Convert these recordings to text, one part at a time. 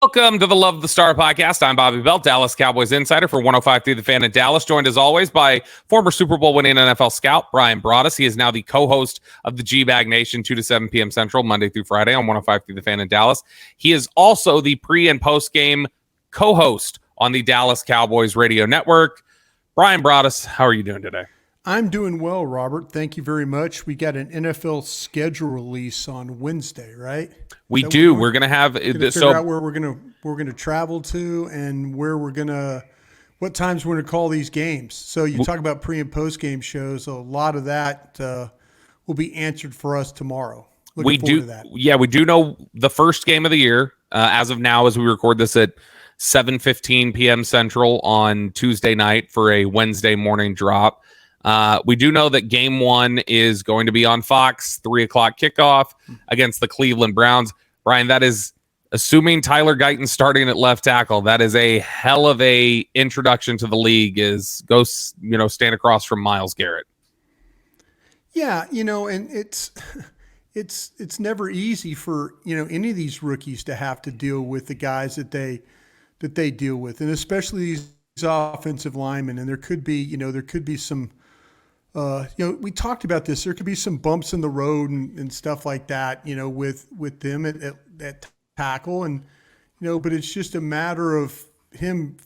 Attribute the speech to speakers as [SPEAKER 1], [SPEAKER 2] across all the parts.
[SPEAKER 1] Welcome to the Love the Star podcast. I'm Bobby Belt, Dallas Cowboys insider for 105.3 The Fan in Dallas, joined as always by former Super Bowl winning NFL scout Brian Broaddus. He is now the co-host of the G-Bag Nation, 2 to 7 p.m. Central, Monday through Friday on 105.3 The Fan in Dallas. He is also the pre- and post-game co-host on the Dallas Cowboys radio network. Brian Broaddus, how are you doing today?
[SPEAKER 2] I'm doing well, Robert. Thank you very much. We got an NFL schedule release on Wednesday, right?
[SPEAKER 1] We do. We're going to have
[SPEAKER 2] figure out where we're going to travel to and where we're going to what times we're going to call these games. So you talk about pre and post game shows. A lot of that will be answered for us tomorrow. Looking forward to that.
[SPEAKER 1] Yeah, we do know the first game of the year as of now, as we record this at 7:15 p.m. Central on Tuesday night for a Wednesday morning drop. We do know that game one is going to be on Fox, 3:00 kickoff against the Cleveland Browns. Brian, that is assuming Tyler Guyton starting at left tackle. That is a hell of a introduction to the league. Go stand across from Myles Garrett.
[SPEAKER 2] Yeah, and it's never easy for any of these rookies to have to deal with the guys that they deal with, and especially these offensive linemen. And there could be some. We talked about this. There could be some bumps in the road and stuff like that, with them at tackle, and but it's just a matter of him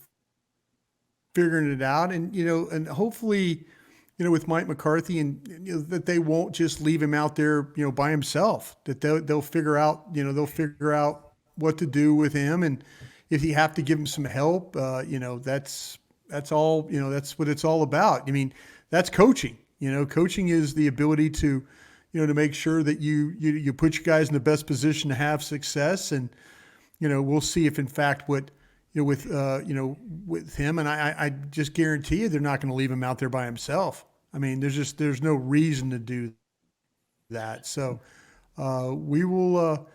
[SPEAKER 2] figuring it out, and hopefully, with Mike McCarthy, and that they won't just leave him out there, by himself. That they'll figure out, what to do with him, and if you have to give him some help, that's all. That's what it's all about. I mean, that's coaching. Coaching is the ability to, to make sure that you put your guys in the best position to have success. And, we'll see if in fact with him, and I just guarantee you they're not going to leave him out there by himself. I mean, there's no reason to do that. So we will,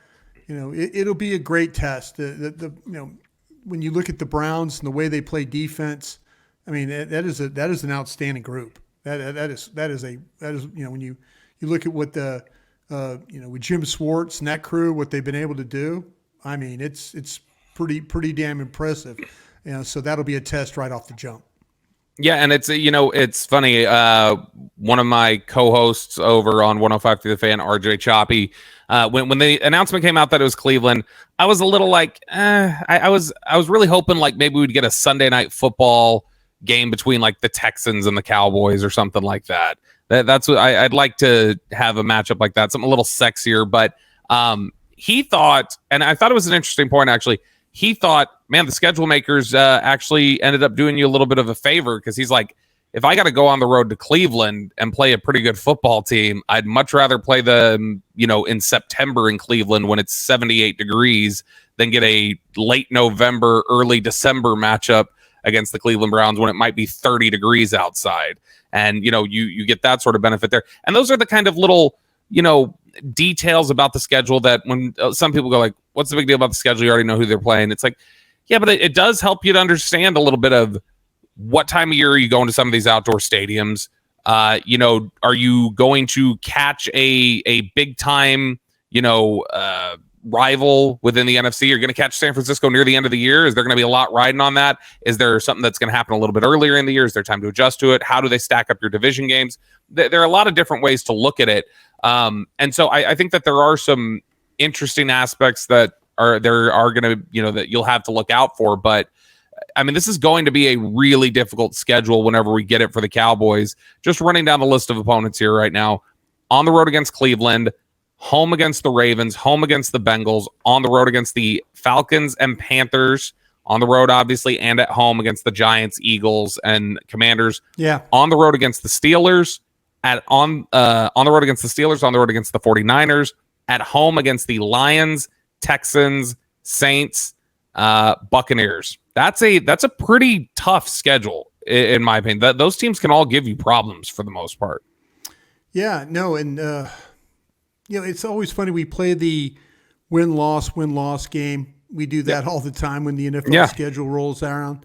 [SPEAKER 2] it'll be a great test. When you look at the Browns and the way they play defense, I mean, that is an outstanding group. That is when you look at what with Jim Schwartz and that crew, what they've been able to do. I mean, it's pretty damn impressive. So that'll be a test right off the jump.
[SPEAKER 1] Yeah, and it's funny. One of my co-hosts over on 105 through the Fan, RJ Choppy, when the announcement came out that it was Cleveland, I was a little like, I was really hoping like maybe we'd get a Sunday night football game between like the Texans and the Cowboys or something like that. That's what I'd like to have a matchup like that, something a little sexier. But he thought, and I thought it was an interesting point actually. He thought, man, the schedule makers actually ended up doing you a little bit of a favor, because he's like, if I got to go on the road to Cleveland and play a pretty good football team, I'd much rather play them, in September in Cleveland when it's 78 degrees than get a late November, early December matchup against the Cleveland Browns when it might be 30 degrees outside. And, you get that sort of benefit there. And those are the kind of little, details about the schedule that when some people go like, what's the big deal about the schedule? You already know who they're playing. It's like, yeah, but it does help you to understand a little bit of what time of year are you going to some of these outdoor stadiums? Are you going to catch a big time, rival within the NFC? You're going to catch San Francisco near the end of the year. Is there going to be a lot riding on that? Is there something that's going to happen a little bit earlier in the year? Is there time to adjust to it? How do they stack up your division games? There are a lot of different ways to look at it. And so I think that there are some interesting aspects that are going to, that you'll have to look out for. But I mean, this is going to be a really difficult schedule whenever we get it for the Cowboys. Just running down the list of opponents here right now: on the road against Cleveland, home against the Ravens, home against the Bengals, on the road against the Falcons and Panthers, on the road, obviously, and at home against the Giants, Eagles, and Commanders.
[SPEAKER 2] Yeah.
[SPEAKER 1] On the road against the Steelers, on the road against the Steelers, on the road against the 49ers, at home against the Lions, Texans, Saints, Buccaneers. That's a pretty tough schedule, in my opinion. Those teams can all give you problems for the most part.
[SPEAKER 2] Yeah, no, and it's always funny. We play the win-loss game. We do that all the time when the NFL schedule rolls around,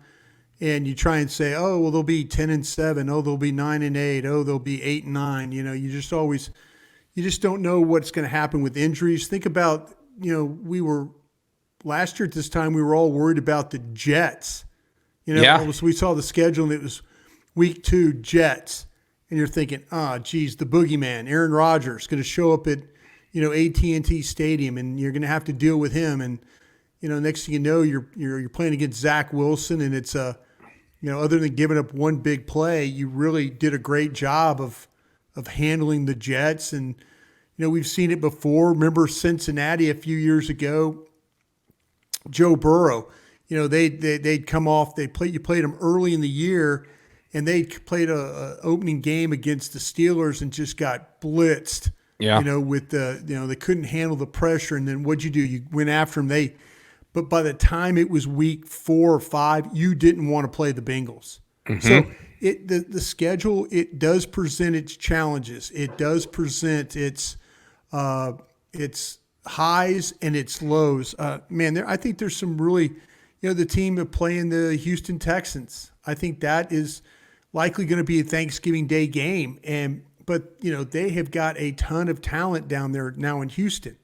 [SPEAKER 2] and you try and say, oh, well, they'll be 10-7. Oh, they'll be 9-8. Oh, they'll be 8-9. You just don't know what's going to happen with injuries. Think about, we were last year at this time, we were all worried about the Jets. So we saw the schedule and it was week 2 Jets. And you're thinking, geez, the boogeyman, Aaron Rodgers, going to show up at, AT&T Stadium and you're going to have to deal with him. And, next thing you know, you're playing against Zach Wilson and it's other than giving up one big play, you really did a great job of handling the Jets. And, we've seen it before. Remember Cincinnati a few years ago, Joe Burrow, they'd come off, you played them early in the year and they played a opening game against the Steelers and just got blitzed.
[SPEAKER 1] Yeah.
[SPEAKER 2] With they couldn't handle the pressure. And then what'd you do? You went after them. But by the time it was week 4 or 5, you didn't want to play the Bengals. Mm-hmm. So the schedule, it does present its challenges. It does present its highs and its lows. I think there's some really, the team of playing the Houston Texans. I think that is likely going to be a Thanksgiving Day game. But they have got a ton of talent down there now in Houston,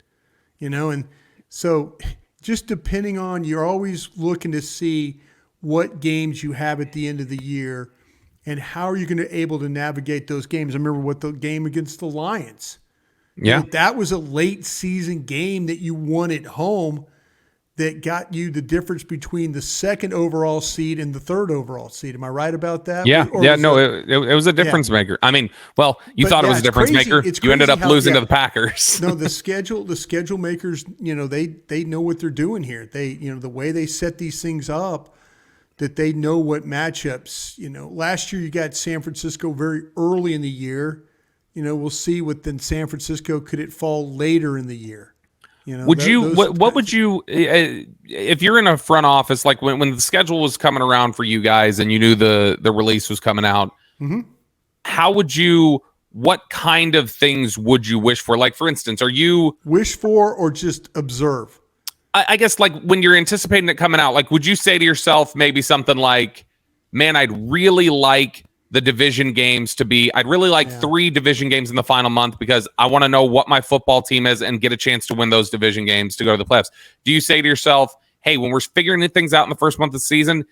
[SPEAKER 2] and so just depending on, you're always looking to see what games you have at the end of the year and how are you going to able to navigate those games. I remember what the game against the Lions.
[SPEAKER 1] Yeah.
[SPEAKER 2] That was a late season game that you won at home that got you the difference between the 2nd overall seed and the 3rd overall seed. Am I right about that?
[SPEAKER 1] Yeah. It was a difference maker. I mean, well, you thought it was a difference maker. You ended up losing to the Packers.
[SPEAKER 2] No, the schedule makers, they know what they're doing here. They, the way they set these things up, that they know what matchups, last year you got San Francisco very early in the year. We'll see within San Francisco, could it fall later in the year?
[SPEAKER 1] Would you, what would you, if you're in a front office, like when the schedule was coming around for you guys and you knew the release was coming out,
[SPEAKER 2] mm-hmm.
[SPEAKER 1] how would you, what kind of things would you wish for? Like, for instance, are you
[SPEAKER 2] wish for or just observe?
[SPEAKER 1] I guess like when you're anticipating it coming out, like, would you say to yourself maybe something like, man, I'd really like the division games to be, I'd really like 3 division games in the final month because I want to know what my football team is and get a chance to win those division games to go to the playoffs. Do you say to yourself, hey, when we're figuring things out in the first month of the season,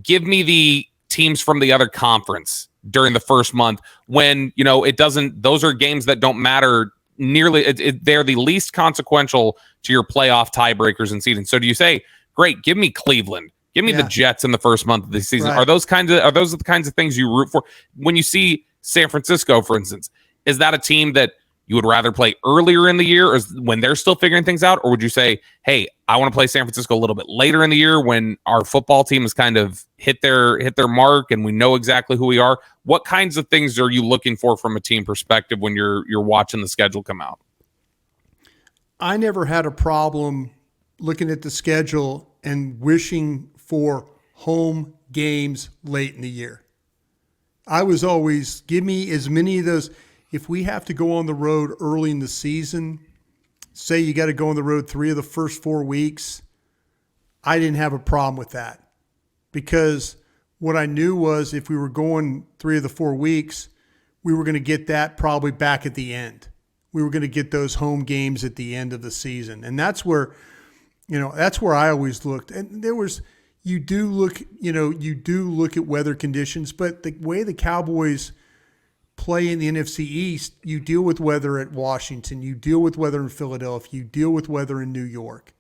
[SPEAKER 1] give me the teams from the other conference during the first month when, it doesn't, those are games that don't matter nearly, they're the least consequential to your playoff tiebreakers and seeding. So do you say, great, give me Cleveland? Give me the Jets in the first month of the season. Right. Are those the kinds of things you root for? When you see San Francisco, for instance, is that a team that you would rather play earlier in the year or when they're still figuring things out? Or would you say, hey, I want to play San Francisco a little bit later in the year when our football team has kind of hit their mark and we know exactly who we are? What kinds of things are you looking for from a team perspective when you're watching the schedule come out?
[SPEAKER 2] I never had a problem looking at the schedule and wishing for home games late in the year. I was always, give me as many of those. If we have to go on the road early in the season, say you got to go on the road 3 of the first 4 weeks, I didn't have a problem with that because what I knew was if we were going 3 of the 4 weeks, we were going to get that probably back at the end. We were going to get those home games at the end of the season. And that's where I always looked. And you do look at weather conditions, but the way the Cowboys play in the NFC East, you deal with weather at Washington, you deal with weather in Philadelphia, you deal with weather in New York.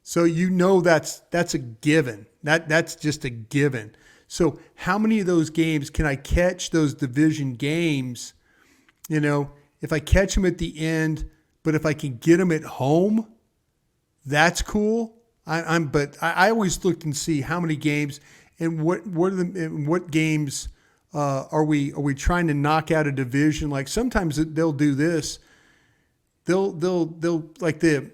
[SPEAKER 2] So that's a given. That's just a given. So how many of those games can I catch, those division games? If I catch them at the end, but if I can get them at home, that's cool. But I always looked and see how many games and what games are we trying to knock out a division. Like sometimes they'll do this. They'll like the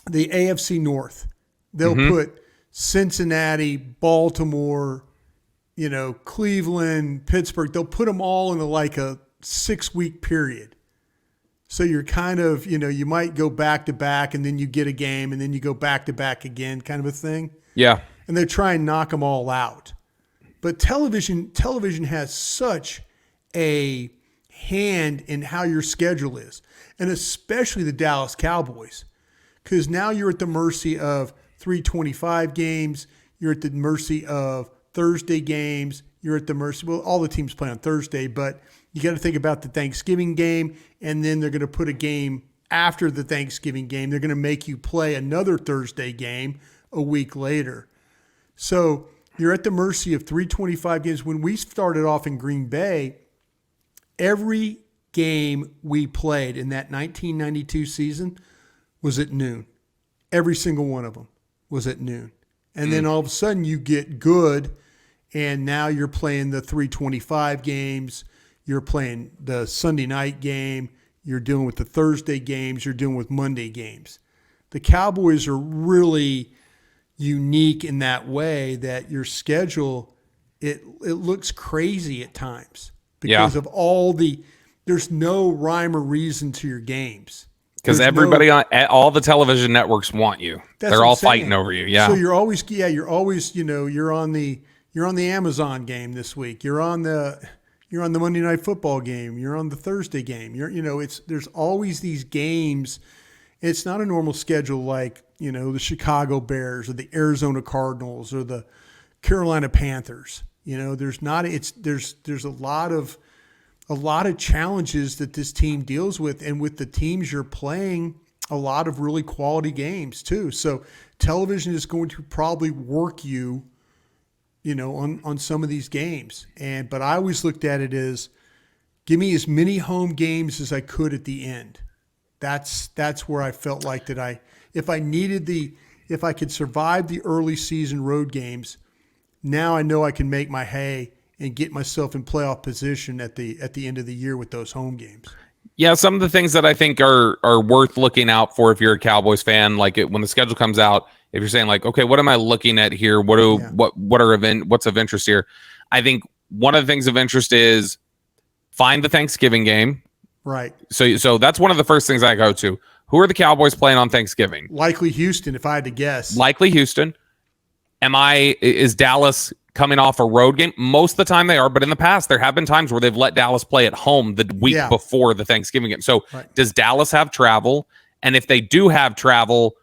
[SPEAKER 2] AFC North. They'll put Cincinnati, Baltimore, Cleveland, Pittsburgh. They'll put them all in like a 6-week period. So you're kind of, you might go back to back and then you get a game and then you go back to back again kind of a thing.
[SPEAKER 1] Yeah.
[SPEAKER 2] And they try and knock them all out. But television has such a hand in how your schedule is, and especially the Dallas Cowboys, because now you're at the mercy of 325 games. You're at the mercy of Thursday games. You're at the mercy. Well, all the teams play on Thursday, but you got to think about the Thanksgiving game, and then they're going to put a game after the Thanksgiving game. They're going to make you play another Thursday game a week later. So you're at the mercy of 325 games. When we started off in Green Bay, every game we played in that 1992 season was at noon. Every single one of them was at noon. And then all of a sudden you get good, and now you're playing the 325 games. You're playing the Sunday night game. You're dealing with the Thursday games. You're dealing with Monday games. The Cowboys are really unique in that way that your schedule, it looks crazy at times because of there's no rhyme or reason to your games.
[SPEAKER 1] Because everybody on all the television networks want you. They're all fighting over you. Yeah.
[SPEAKER 2] So you're always, you're on the Amazon game this week. You're on the Monday Night Football game. You're on the Thursday game. There's always these games. It's not a normal schedule like, the Chicago Bears or the Arizona Cardinals or the Carolina Panthers. There's a lot of challenges that this team deals with, and with the teams you're playing, a lot of really quality games too. So television is going to probably work you, on some of these games. But I always looked at it as, give me as many home games as I could at the end. That's where I felt like that if I could survive the early season road games, now I know I can make my hay and get myself in playoff position at the end of the year with those home games.
[SPEAKER 1] Yeah, some of the things that I think are worth looking out for if you're a Cowboys fan, like when the schedule comes out, if you're saying like, okay, what am I looking at here? What's of interest here? I think one of the things of interest is find the Thanksgiving game.
[SPEAKER 2] Right.
[SPEAKER 1] So that's one of the first ththings I go to. Who are the Cowboys playing on Thanksgiving?
[SPEAKER 2] Likely Houston, if I had to guess.
[SPEAKER 1] Likely Houston. Is Dallas coming off a road game? Most of the time they are, but in the past there have been times where they've let Dallas play at home the week before the Thanksgiving game. So Does Dallas have travel? And if they do have travel,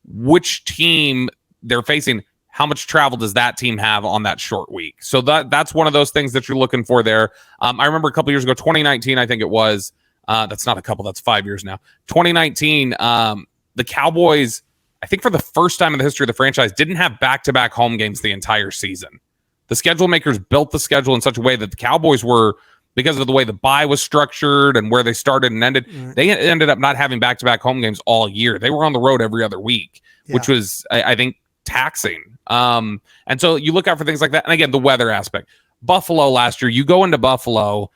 [SPEAKER 1] which team they're facing, how much travel does that team have on that short week? So that's one of those things that you're looking for there. I remember a couple years ago, 2019, I think it was. That's not a couple, that's 5 years now. 2019, the Cowboys, I think for the first time in the history of the franchise, didn't have back-to-back home games the entire season. The schedule makers built the schedule in such a way that the Cowboys were, because of the way the bye was structured and where they started and ended, they ended up not having back-to-back home games all year. They were on the road every other week, which was, I think, taxing. And so you look out for things like that. And again, the weather aspect. Buffalo last year, you go into Buffalo,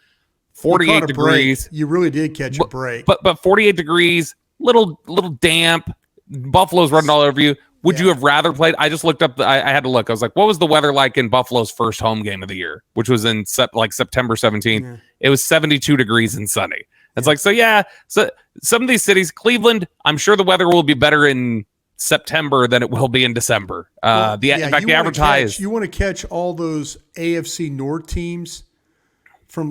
[SPEAKER 1] 48 degrees.
[SPEAKER 2] You really did catch a break.
[SPEAKER 1] But 48 degrees, little damp. Buffalo's running all over you. Would you have rather played? I just looked up. I had to look. I was like, what was the weather like in Buffalo's first home game of the year, which was in September 17th? Yeah. It was 72 degrees and sunny. It's so some of these cities, Cleveland, I'm sure the weather will be better in September than it will be in December. In fact, the advertised.
[SPEAKER 2] You want to catch all those AFC North teams from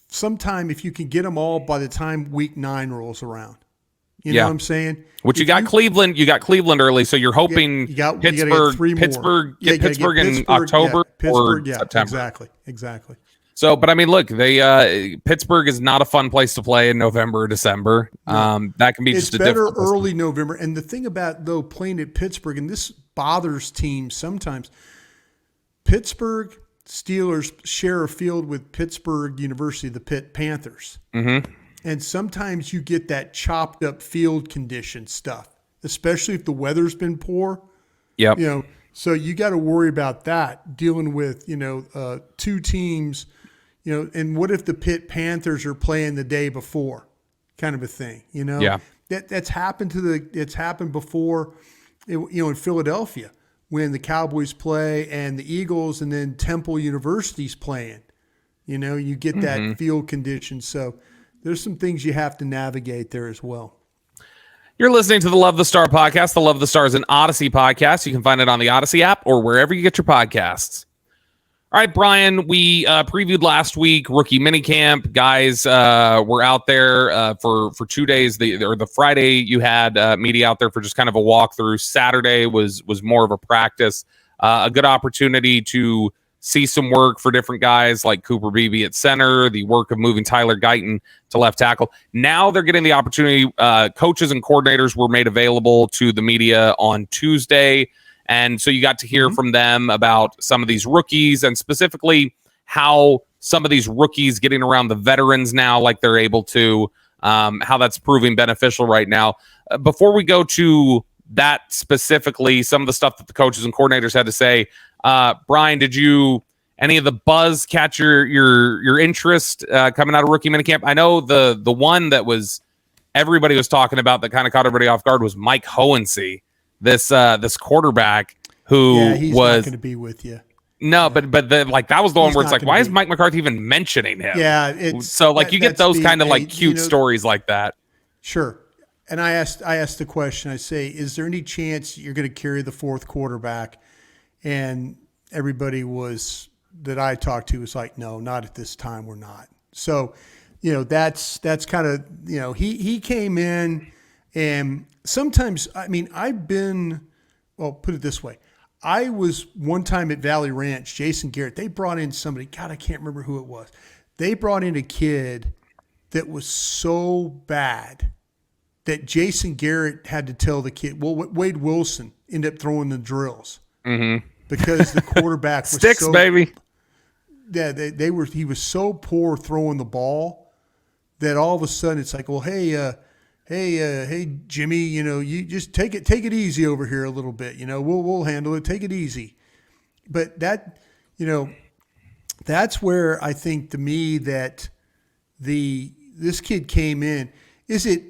[SPEAKER 2] sometime if you can get them all by the time week 9 rolls around. You know what I'm saying?
[SPEAKER 1] You got Cleveland early, so you're hoping Pittsburgh in October or September.
[SPEAKER 2] Exactly.
[SPEAKER 1] So, but I mean, look, Pittsburgh is not a fun place to play in November or December. That can be just a difficult
[SPEAKER 2] early November. And the thing about playing at Pittsburgh, and this bothers teams sometimes, Pittsburgh Steelers share a field with Pittsburgh University, the Pitt Panthers.
[SPEAKER 1] Mm-hmm.
[SPEAKER 2] And sometimes you get that chopped up field condition stuff, especially if the weather's been poor.
[SPEAKER 1] Yep.
[SPEAKER 2] So you got to worry about that, dealing with, two teams, and what if the Pitt Panthers are playing the day before, kind of a thing,
[SPEAKER 1] Yeah.
[SPEAKER 2] It's happened before, in Philadelphia when the Cowboys play and the Eagles and then Temple University's playing, you get that field condition. So there's some things you have to navigate there as well.
[SPEAKER 1] You're listening to the Love the Star podcast. The Love the Star is an Odyssey podcast. You can find it on the Odyssey app or wherever you get your podcasts. All right, Brian, we previewed last week rookie minicamp. Guys were out there for 2 days. The Friday you had media out there for just kind of a walkthrough. Saturday was more of a practice. A good opportunity to see some work for different guys like Cooper Beebe at center, the work of moving Tyler Guyton to left tackle. Now they're getting the opportunity. Coaches and coordinators were made available to the media on Tuesday. And so you got to hear from them about some of these rookies and specifically how some of these rookies getting around the veterans now like they're able to, how that's proving beneficial right now. Before we go to that specifically, some of the stuff that the coaches and coordinators had to say, Brian, did you any of the buzz catch your interest coming out of rookie minicamp? I know the one that was everybody was talking about that kind of caught everybody off guard was Mike Hohensee. This quarterback who
[SPEAKER 2] he's
[SPEAKER 1] was
[SPEAKER 2] not going to be with you.
[SPEAKER 1] No, but that was the one where it's like, why is Mike McCarthy even mentioning him?
[SPEAKER 2] Yeah,
[SPEAKER 1] you get those kind of like cute stories like that.
[SPEAKER 2] Sure. And I asked the question. I say, is there any chance you're going to carry the fourth quarterback? And everybody that I talked to was like, no, not at this time. We're not. So, that's kind of he came in. And sometimes, I mean, put it this way. I was one time at Valley Ranch, Jason Garrett, they brought in somebody, God, I can't remember who it was. They brought in a kid that was so bad that Jason Garrett had to tell the kid, Wade Wilson ended up throwing the drills because the quarterback was
[SPEAKER 1] sticks, baby.
[SPEAKER 2] Yeah, he was so poor throwing the ball that all of a sudden it's like, well, hey, Jimmy, you just take it easy over here a little bit. We'll handle it. Take it easy. But that, that's where I think to me that this kid came in. Is it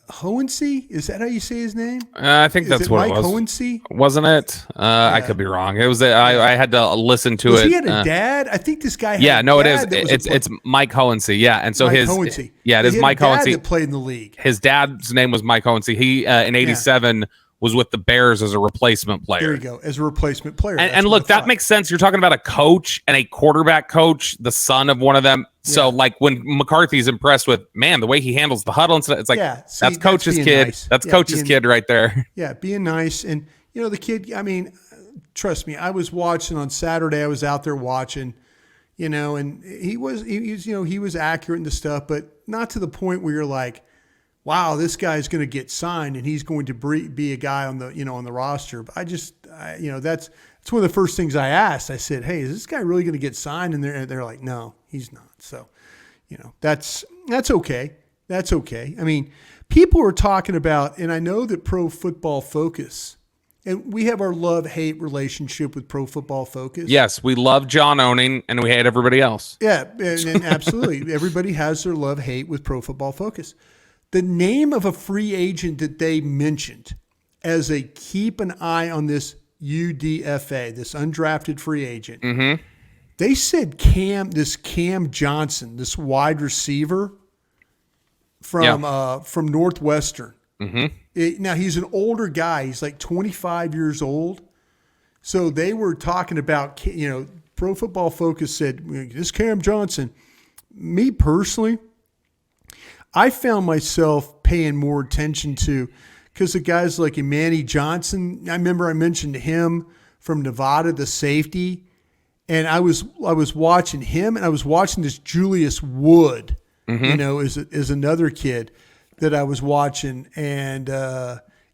[SPEAKER 2] Hohensee? Is that how you say his name?
[SPEAKER 1] I think that's what
[SPEAKER 2] Mike
[SPEAKER 1] it was.
[SPEAKER 2] Hohensee?
[SPEAKER 1] Wasn't it? I could be wrong. It was. I had to listen to it.
[SPEAKER 2] He had a dad. I think this guy.
[SPEAKER 1] It is. It's Mike Hohensee. Yeah, and so
[SPEAKER 2] Hohensee.
[SPEAKER 1] It is Mike Hohensee
[SPEAKER 2] that played in the league.
[SPEAKER 1] His dad's name was Mike Hohensee. He in '87 was with the Bears as a replacement player.
[SPEAKER 2] There you go, as a replacement player.
[SPEAKER 1] And look, that makes sense. You're talking about a coach and a quarterback coach, the son of one of them. So, like, when McCarthy's impressed with, man, the way he handles the huddle and stuff, it's like, that's coach's kid. Nice. That's coach's kid right there.
[SPEAKER 2] Yeah, being nice. And, the kid, I mean, trust me, I was watching on Saturday. I was out there watching, and he was accurate in the stuff, but not to the point where you're like, wow, this guy's going to get signed and he's going to be a guy on the, on the roster. But that's one of the first things I asked. I said, hey, is this guy really going to get signed? And they're like, no, he's not. So, that's okay. That's okay. I mean, people are talking about, and I know that Pro Football Focus, and we have our love-hate relationship with Pro Football Focus.
[SPEAKER 1] Yes, we love John Owning and we hate everybody else.
[SPEAKER 2] Yeah, and absolutely. Everybody has their love-hate with Pro Football Focus. The name of a free agent that they mentioned as a keep an eye on this UDFA, this undrafted free agent, they said Cam Johnson, this wide receiver from Northwestern. Now, he's an older guy. He's like 25 years old. So they were talking about, Pro Football Focus said, this Cam Johnson. Me personally, I found myself paying more attention to, because the guys like Imani Johnson, I remember I mentioned him from Nevada, the safety, and I was watching him, and I was watching this Julius Wood, is another kid that I was watching, and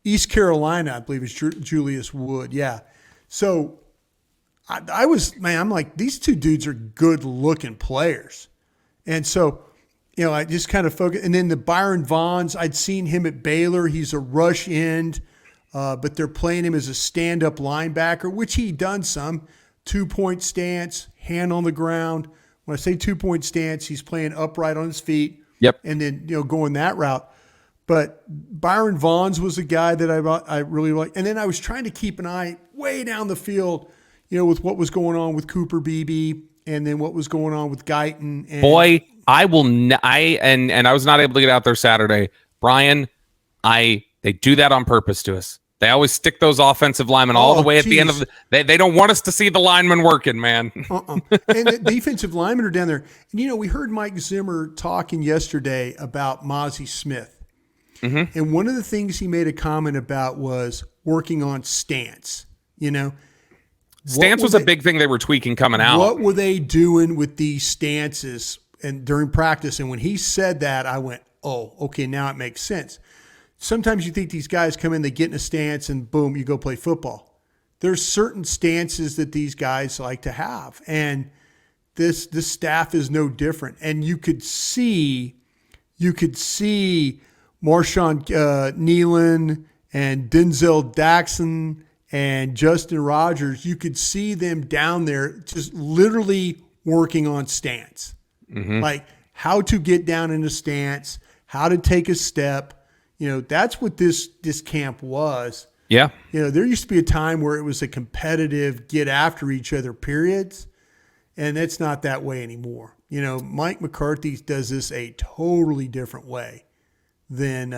[SPEAKER 2] East Carolina, I believe, is Julius Wood, yeah. So I'm like, these two dudes are good-looking players, and so. I just kind of focus. And then the Byron Vaughns, I'd seen him at Baylor. He's a rush end, but they're playing him as a stand-up linebacker, which he done some. 2-point stance, hand on the ground. When I say 2-point stance, he's playing upright on his feet.
[SPEAKER 1] Yep.
[SPEAKER 2] And then, going that route. But Byron Vaughns was a guy that I really liked. And then I was trying to keep an eye way down the field, with what was going on with Cooper Beebe and then what was going on with Guyton. And
[SPEAKER 1] boy, I will. I was not able to get out there Saturday, Brian. They do that on purpose to us. They always stick those offensive linemen all the way at the end of the. They don't want us to see the linemen working, man.
[SPEAKER 2] And the defensive linemen are down there. And, we heard Mike Zimmer talking yesterday about Mozzie Smith.
[SPEAKER 1] Mm-hmm.
[SPEAKER 2] And one of the things he made a comment about was working on stance.
[SPEAKER 1] Stance was a big thing they were tweaking coming out.
[SPEAKER 2] What were they doing with these stances and during practice? And when he said that, I went, oh, okay, now it makes sense. Sometimes you think these guys come in, they get in a stance, and boom, you go play football. There's certain stances that these guys like to have, and this staff is no different. And you could see Marshawn Nealon and Denzel Daxon and Justin Rogers. You could see them down there just literally working on stance, like how to get down in a stance, how to take a step. That's what this camp was.
[SPEAKER 1] Yeah.
[SPEAKER 2] There used to be a time where it was a competitive get after each other periods, and it's not that way anymore. Mike McCarthy does this a totally different way than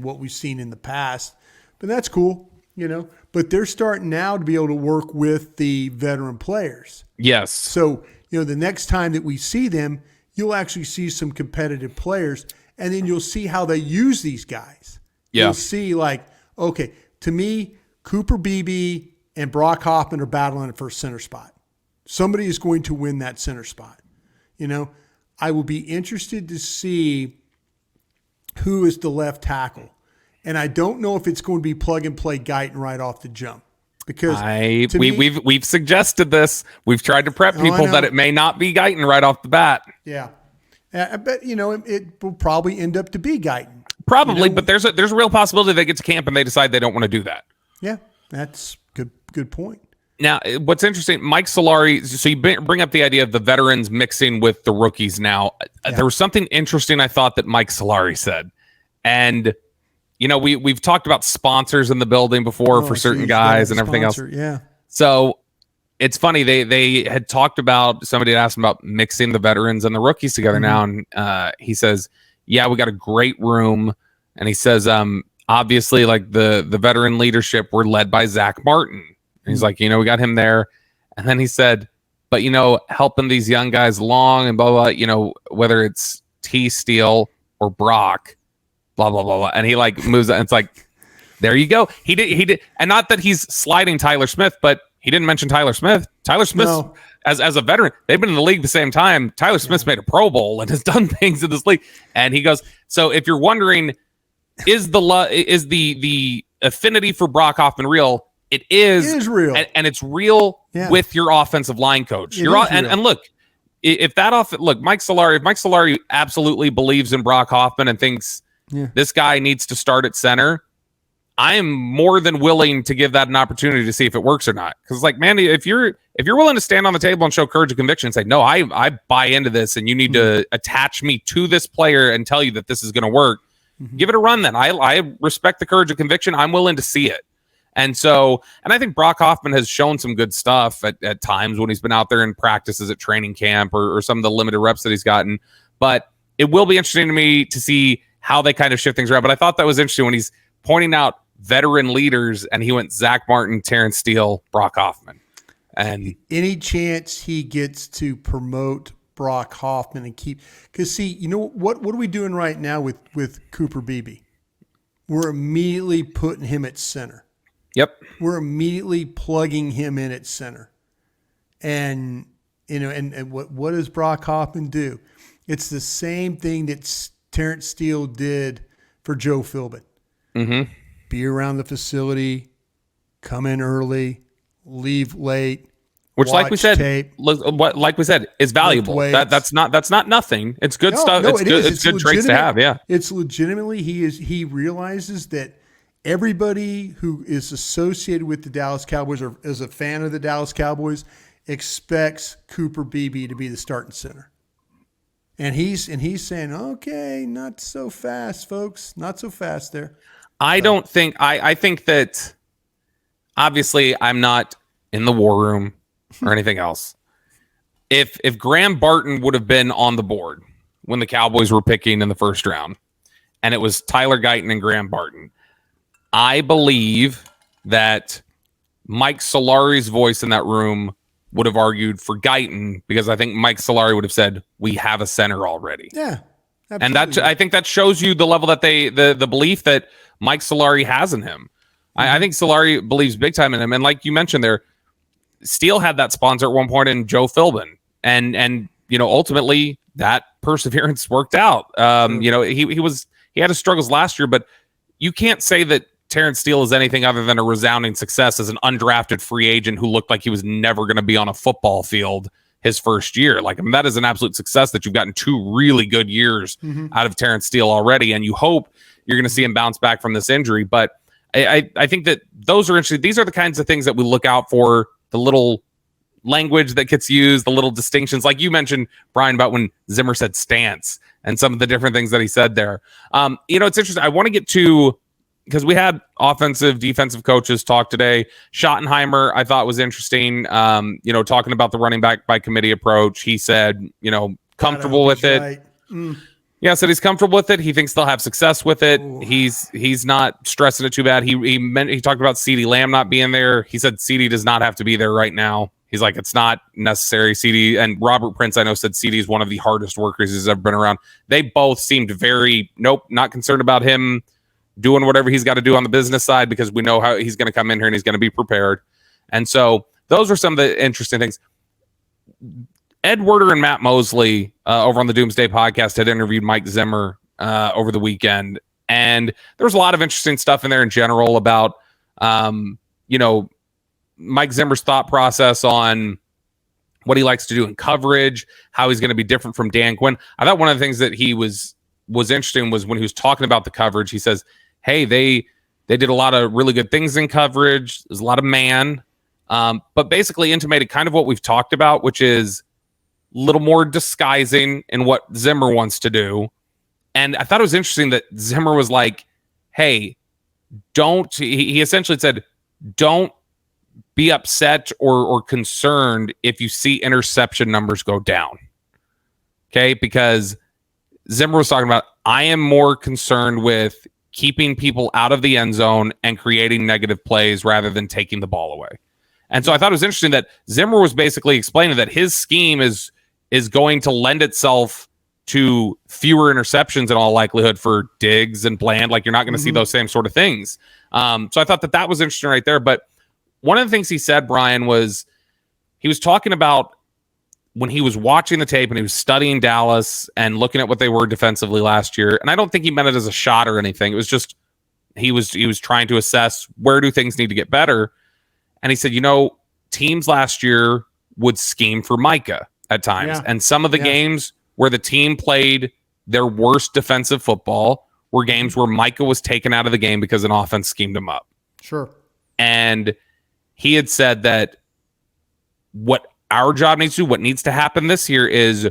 [SPEAKER 2] what we've seen in the past. But that's cool, But they're starting now to be able to work with the veteran players.
[SPEAKER 1] Yes.
[SPEAKER 2] So, the next time that we see them, you'll actually see some competitive players. And then you'll see how they use these guys.
[SPEAKER 1] Yeah.
[SPEAKER 2] You'll see okay, to me, Cooper Beebe and Brock Hoffman are battling for center spot. Somebody is going to win that center spot. I will be interested to see who is the left tackle. And I don't know if it's going to be plug and play Guyton right off the jump. Because
[SPEAKER 1] we've suggested this. We've tried to prep people that it may not be Guyton right off the bat.
[SPEAKER 2] Yeah. But, it will probably end up to be Guyton.
[SPEAKER 1] Probably, but there's a real possibility they get to camp and they decide they don't want to do that.
[SPEAKER 2] Yeah, that's good point.
[SPEAKER 1] Now, what's interesting, Mike Solari, so you bring up the idea of the veterans mixing with the rookies now. Yeah. There was something interesting I thought that Mike Solari said. And, we've talked about sponsors in the building before for certain guys and everything else.
[SPEAKER 2] Yeah.
[SPEAKER 1] So it's funny, they had talked about, somebody had asked him about mixing the veterans and the rookies together now, and he says, yeah, we got a great room. And he says, obviously, like the veteran leadership were led by Zach Martin. And he's like, we got him there. And then he said, but, helping these young guys along and blah, blah, whether it's T Steel or Brock, blah, blah, blah, blah. And he moves, and it's like, there you go. He did. And not that he's sliding Tyler Smith, but he didn't mention Tyler Smith. Tyler Smith, as a veteran, they've been in the league the same time. Tyler Smith's made a Pro Bowl and has done things in this league. And he goes, so if you're wondering, is the affinity for Brock Hoffman real? It is
[SPEAKER 2] real.
[SPEAKER 1] And it's real with your offensive line coach. And look, if Mike Solari absolutely believes in Brock Hoffman and thinks this guy needs to start at center, I am more than willing to give that an opportunity to see if it works or not. Because, man, if you're willing to stand on the table and show courage and conviction and say, no, I buy into this, and you need to attach me to this player and tell you that this is going to work, give it a run then. I respect the courage and conviction. I'm willing to see it. And I think Brock Hoffman has shown some good stuff at times when he's been out there in practices at training camp or some of the limited reps that he's gotten. But it will be interesting to me to see how they kind of shift things around. But I thought that was interesting when he's pointing out veteran leaders, and he went Zach Martin, Terence Steel, Brock Hoffman. And
[SPEAKER 2] any chance he gets to promote Brock Hoffman and keep, because see, what are we doing right now with Cooper Beebe? We're immediately putting him at center.
[SPEAKER 1] Yep.
[SPEAKER 2] We're immediately plugging him in at center. And and what does Brock Hoffman do? It's the same thing that Terence Steel did for Joe Philbin.
[SPEAKER 1] Mm-hmm.
[SPEAKER 2] Be around the facility, come in early, leave late.
[SPEAKER 1] Which, like we said, is valuable. That's not nothing. It's good stuff. It's good traits to have. Yeah,
[SPEAKER 2] it's legitimately he realizes that everybody who is associated with the Dallas Cowboys or is a fan of the Dallas Cowboys expects Cooper Beebe to be the starting center. And he's saying, okay, not so fast, folks, not so fast there.
[SPEAKER 1] I think that obviously I'm not in the war room or anything else. If Graham Barton would have been on the board when the Cowboys were picking in the first round, and it was Tyler Guyton and Graham Barton, I believe that Mike Solari's voice in that room would have argued for Guyton, because I think Mike Solari would have said, we have a center already.
[SPEAKER 2] Yeah. Absolutely.
[SPEAKER 1] And that, I think that shows you the level that the belief that Mike Solari has in him. I think Solari believes big time in him. And like you mentioned there, Steel had that sponsor at one point in Joe Philbin. And ultimately that perseverance worked out. He had his struggles last year, but you can't say that Terence Steel is anything other than a resounding success as an undrafted free agent who looked like he was never going to be on a football field his first year. That is an absolute success that you've gotten 2 really good years out of Terence Steel already, and you hope you're going to see him bounce back from this injury. But I think that those are interesting. These are the kinds of things that we look out for, the little language that gets used, the little distinctions, like you mentioned, Brian, about when Zimmer said stance and some of the different things that he said there. It's interesting. I want to get to, because we had offensive, defensive coaches talk today. Schottenheimer, I thought, was interesting. Talking about the running back by committee approach. He said, comfortable with it. Right. Yeah, said he's comfortable with it. He thinks they'll have success with it. Ooh. He's not stressing it too bad. He talked about CeeDee Lamb not being there. He said CeeDee does not have to be there right now. He's like, it's not necessary. CeeDee and Robert Prince, I know, said CeeDee is one of the hardest workers he's ever been around. They both seemed very, not concerned about him doing whatever he's got to do on the business side, because we know how he's going to come in here and he's going to be prepared. And so those are some of the interesting things. Ed Werder and Matt Mosley over on the Doomsday podcast had interviewed Mike Zimmer over the weekend. And there was a lot of interesting stuff in there in general about, Mike Zimmer's thought process on what he likes to do in coverage, how he's going to be different from Dan Quinn. I thought one of the things that he was interesting was when he was talking about the coverage, he says, hey, they did a lot of really good things in coverage. There's a lot of man, but basically intimated kind of what we've talked about, which is a little more disguising in what Zimmer wants to do. And I thought it was interesting that Zimmer was like, hey, he essentially said, don't be upset or concerned if you see interception numbers go down. Okay, because Zimmer was talking about, I am more concerned with keeping people out of the end zone and creating negative plays rather than taking the ball away. And so I thought it was interesting that Zimmer was basically explaining that his scheme is going to lend itself to fewer interceptions in all likelihood for Diggs and Bland. Like, you're not going to see those same sort of things. So I thought that was interesting right there. But one of the things he said, Brian, was he was talking about when he was watching the tape and he was studying Dallas and looking at what they were defensively last year. And I don't think he meant it as a shot or anything. It was just he was trying to assess, where do things need to get better. And he said, teams last year would scheme for Micah at times. Yeah. And some of the games where the team played their worst defensive football were games where Micah was taken out of the game because an offense schemed him up.
[SPEAKER 2] Sure. And
[SPEAKER 1] he had said that what our job needs to do, what needs to happen this year, is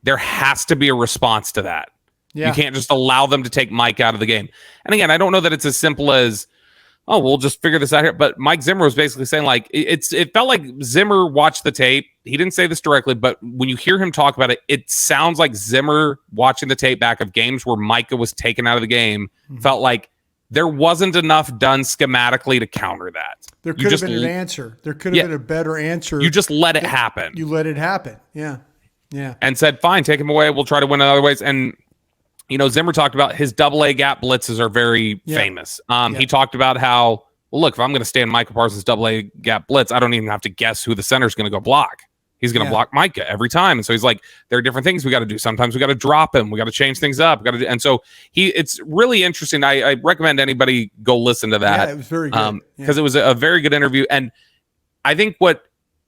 [SPEAKER 1] there has to be a response to that. Yeah. You can't just allow them to take Mike out of the game. And again, I don't know that it's as simple as, oh, we'll just figure this out here. But Mike Zimmer was basically saying, like, it felt like Zimmer watched the tape. He didn't say this directly, but when you hear him talk about it, it sounds like Zimmer watching the tape back of games where Micah was taken out of the game felt like there wasn't enough done schematically to counter that.
[SPEAKER 2] There could have been an answer. There could have been a better answer.
[SPEAKER 1] You just let it happen.
[SPEAKER 2] You let it happen. Yeah. Yeah.
[SPEAKER 1] And said, fine, take him away. We'll try to win in other ways. And, Zimmer talked about his AA gap blitzes are very famous. He talked about how, well, look, if I'm going to stand Micah Parsons' AA gap blitz, I don't even have to guess who the center is going to go block. He's going to block Micah every time. And so he's like, there are different things we got to do. Sometimes we got to drop him. We got to change things up. And so it's really interesting. I recommend anybody go listen to that.
[SPEAKER 2] Yeah, it was very good.
[SPEAKER 1] Because it was a very good interview. And I think what